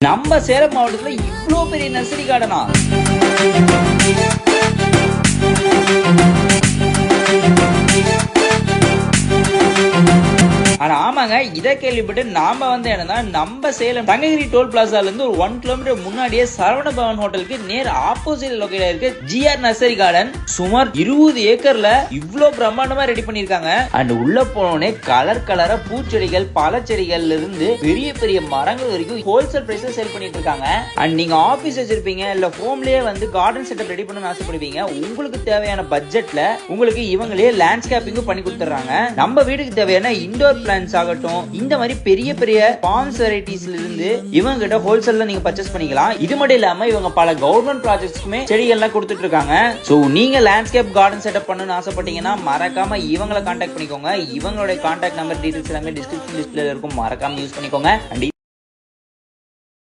நம்ம சேலம் மாவட்டத்துல இவ்ளோ பெரிய நர்சரி கார்டனா? ஆனா ஆமாங்க, இதை கேள்விப்பட்டு நாம வந்து என்னன்னா நம்ம சேலம் தங்ககிரி டோல் பிளாசால இருந்து ஒரு 1 கிலோமீட்டர் முன்னாடியே சரவண பவன் ஹோட்டலுக்கு நேர் ஆப்போசிட் லொகேட் ஆயிருக்கு ஜிஆர் நர்சரி கார்டன். சுமார் 20 ஏக்கர்ல இவ்ளோ பிரம்மாண்டமா ரெடி பண்ணிருக்காங்க. அண்ட் உள்ள போனோடனே கலர் கலரா பூச்செடிகள் பழச்செடிகள்ல இருந்து பெரிய பெரிய மரங்கள் வரைக்கும் ஹோல்சேல் பிரைஸ்ல சேல் பண்ணிட்டு இருக்காங்க. அண்ட் நீங்க ஆபீஸ் வச்சிருப்பீங்க இல்ல ஹோம்லயே வந்து கார்டன் செட்டப் ரெடி பண்ணணும்னு ஆசைப்படுவீங்க. உங்களுக்கு தேவையான பட்ஜெட்ல உங்களுக்கு இவங்களே லேண்ட்ஸ்கேப்பிங் பண்ணி கொடுத்துறாங்க. நம்ம வீட்டுக்கு தேவையான இன்டோர் பிளான்ஸ் ஆகட்டும், இந்த மாதிரி பெரிய பெரிய ஃபார்ம்ஸ் வெரைட்டிஸ்ல இருந்து இவங்க கிட்ட ஹோல்சேல்ல நீங்க பர்ச்சேஸ் பண்ணிக்கலாம். இது மட்டும் இல்லாம இவங்க பல கவர்மெண்ட் ப்ராஜெக்ட்ஸ்க்குமே செடிகள் எல்லாம் கொடுத்துட்டு இருக்காங்க. சோ நீங்க லேண்ட்ஸ்கேப் கார்டன் செட்டப் பண்ணணும்னு ஆசைப்பட்டீங்கன்னா மறக்காம இவங்களை கான்டாக்ட் பண்ணிக்கோங்க. இவங்களுடைய கான்டாக்ட் நம்பர் டீடைல்ஸ் எல்லாமே டிஸ்கிரிப்ஷன் லிஸ்ட்ல இருக்கும். மறக்காம யூஸ் பண்ணிக்கோங்க.